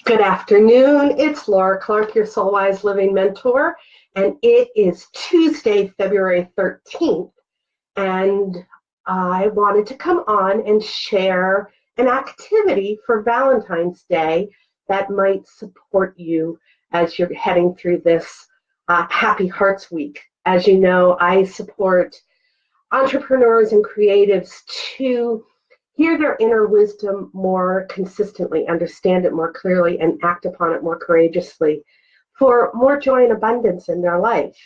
Good afternoon. It's Laura Clark, your Soul Wise Living Mentor, and it is Tuesday, February 13th, and I wanted to come on and share an activity for Valentine's Day that might support you as you're heading through this Happy Hearts Week. As you know, I support entrepreneurs and creatives to hear their inner wisdom more consistently, understand it more clearly, and act upon it more courageously for more joy and abundance in their life.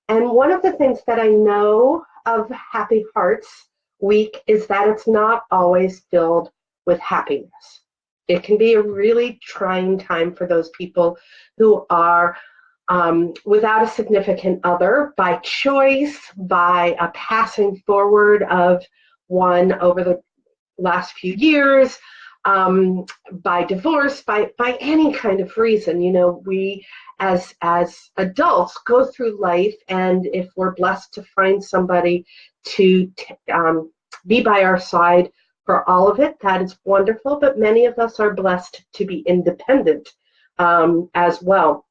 And one of the things that I know of Happy Hearts Week is that it's not always filled with happiness. It can be a really trying time for those people who are without a significant other by choice, by a passing forward of one over the last few years, by divorce, by any kind of reason. You know, we as adults go through life, and if we're blessed to find somebody to be by our side for all of it, that is wonderful. But many of us are blessed to be independent as well.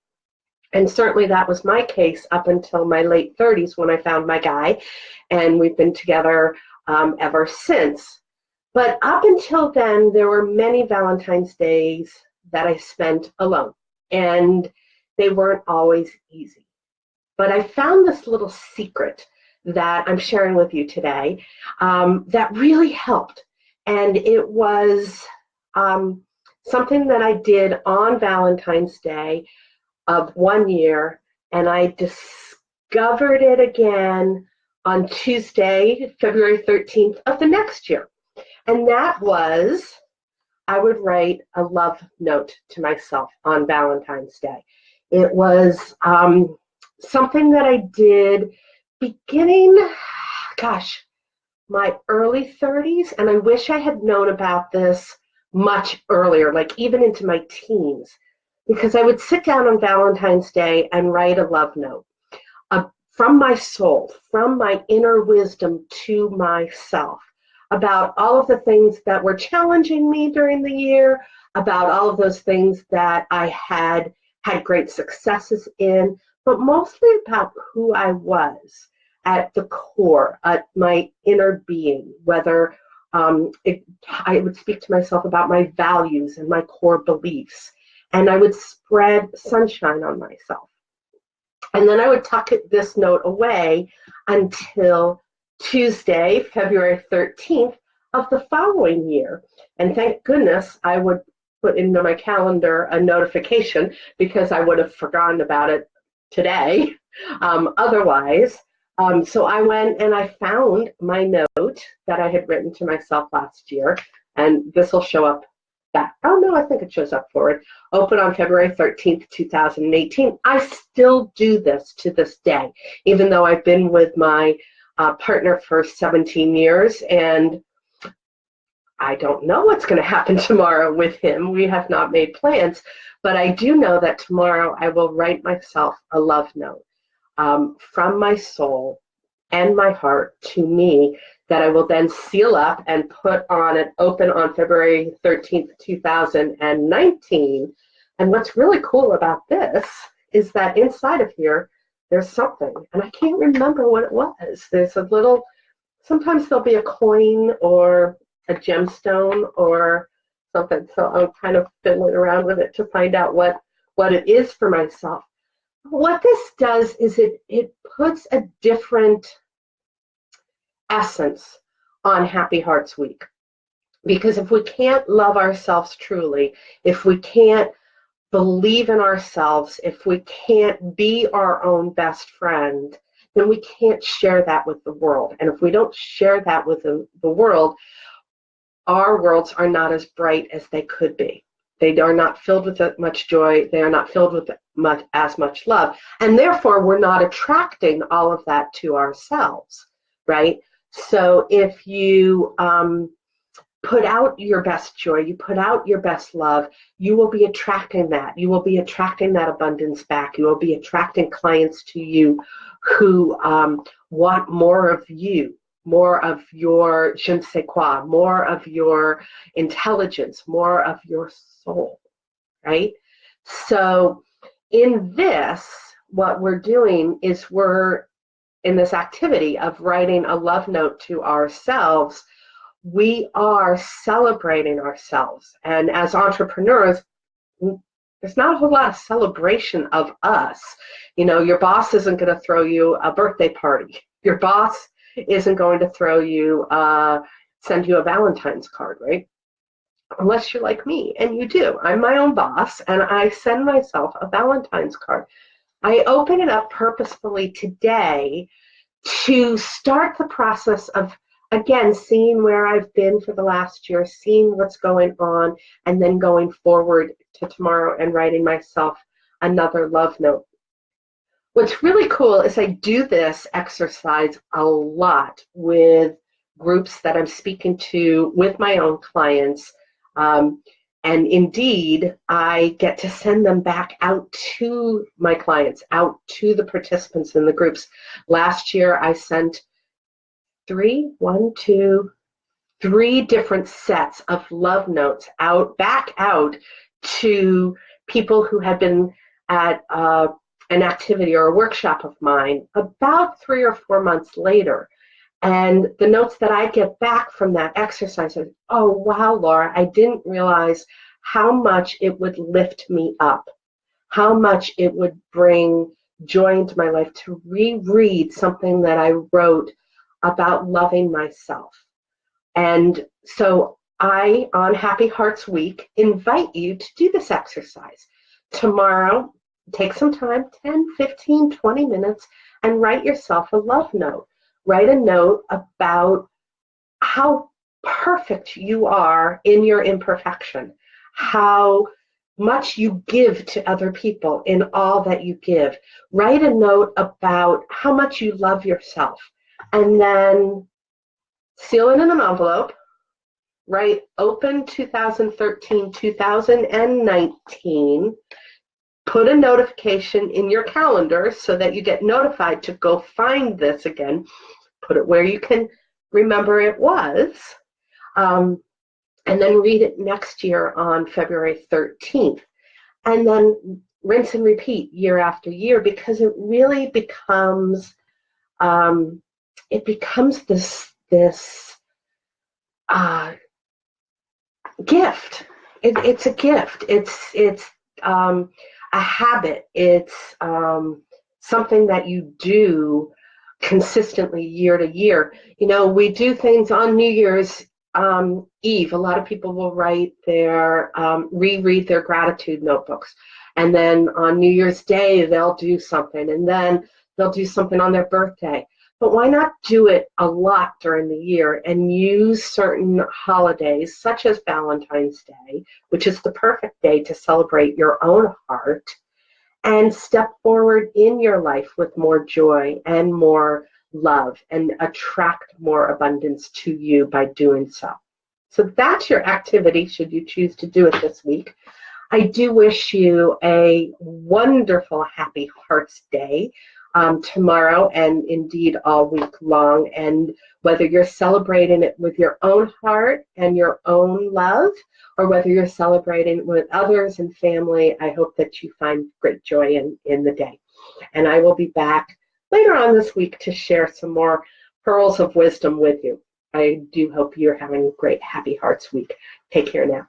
And certainly that was my case up until my late 30s when I found my guy, and we've been together ever since. But up until then, there were many Valentine's Days that I spent alone, and they weren't always easy. But I found this little secret that I'm sharing with you today that really helped. And it was something that I did on Valentine's Day of one year, and I discovered it again on Tuesday, February 13th of the next year. And that was, I would write a love note to myself on Valentine's Day. It was something that I did beginning, my early 30s, and I wish I had known about this much earlier, like even into my teens, because I would sit down on Valentine's Day and write a love note from my soul, from my inner wisdom to myself, about all of the things that were challenging me during the year, about all of those things that I had great successes in, but mostly about who I was at the core, at my inner being, whether I would speak to myself about my values and my core beliefs, and I would spread sunshine on myself. And then I would tuck this note away until Tuesday, February 13th of the following year. And thank goodness I would put into my calendar a notification, because I would have forgotten about it today otherwise. So I went and I found my note that I had written to myself last year, and this will show up back. Oh no, I think it shows up forward. Open on February 13th, 2018. I still do this to this day, even though I've been with my partner for 17 years, and I don't know what's going to happen tomorrow with him. We have not made plans, but I do know that tomorrow I will write myself a love note from my soul and my heart to me, that I will then seal up and put on and open on February 13th, 2019. And what's really cool about this is that inside of here, there's something, and I can't remember what it was. There's a little, sometimes there'll be a coin or a gemstone or something, so I'm kind of fiddling around with it to find out what it is for myself. What this does is it puts a different essence on Happy Hearts Week. Because if we can't love ourselves truly, if we can't believe in ourselves, if we can't be our own best friend, then we can't share that with the world. And if we don't share that with the world, our worlds are not as bright as they could be. They are not filled with that much joy. They are not filled with as much love. And therefore, we're not attracting all of that to ourselves, right? So if you put out your best joy, you put out your best love, you will be attracting that. You will be attracting that abundance back. You will be attracting clients to you who want more of you, more of your je ne sais quoi, more of your intelligence, more of your soul, right? So in this, what we're doing is we're in this activity of writing a love note to ourselves. We are celebrating ourselves. And as entrepreneurs, there's not a whole lot of celebration of us. You know, your boss isn't going to throw you a birthday party. Your boss isn't going to send you a Valentine's card, right? Unless you're like me, and you do. I'm my own boss, and I send myself a Valentine's card. I open it up purposefully today to start the process of, again, seeing where I've been for the last year, seeing what's going on, and then going forward to tomorrow and writing myself another love note. What's really cool is I do this exercise a lot with groups that I'm speaking to, with my own clients. And indeed, I get to send them back out to my clients, out to the participants in the groups. Last year, I sent three different sets of love notes back out to people who had been at an activity or a workshop of mine about 3 or 4 months later. And the notes that I get back from that exercise are, oh, wow, Laura, I didn't realize how much it would lift me up, how much it would bring joy into my life to reread something that I wrote about loving myself. And so I, on Happy Hearts Week, invite you to do this exercise. Tomorrow, take some time, 10, 15, 20 minutes, and write yourself a love note. Write a note about how perfect you are in your imperfection, how much you give to other people in all that you give. Write a note about how much you love yourself, and then seal it in an envelope. Write open 2013, 2019. Put a notification in your calendar so that you get notified to go find this again. Put it where you can remember it was. And then read it next year on February 13th. And then rinse and repeat year after year, because it really becomes, this gift. It's a gift. It's a habit. It's something that you do consistently year to year. You know, we do things on New Year's Eve. A lot of people will reread their gratitude notebooks. And then on New Year's Day, they'll do something. And then they'll do something on their birthday. But why not do it a lot during the year and use certain holidays, such as Valentine's Day, which is the perfect day to celebrate your own heart, and step forward in your life with more joy and more love and attract more abundance to you by doing so. So that's your activity, should you choose to do it this week. I do wish you a wonderful Happy Hearts Day tomorrow and indeed all week long. And whether you're celebrating it with your own heart and your own love, or whether you're celebrating with others and family, I hope that you find great joy in the day. And I will be back later on this week to share some more pearls of wisdom with you. I do hope you're having a great Happy Hearts Week. Take care now.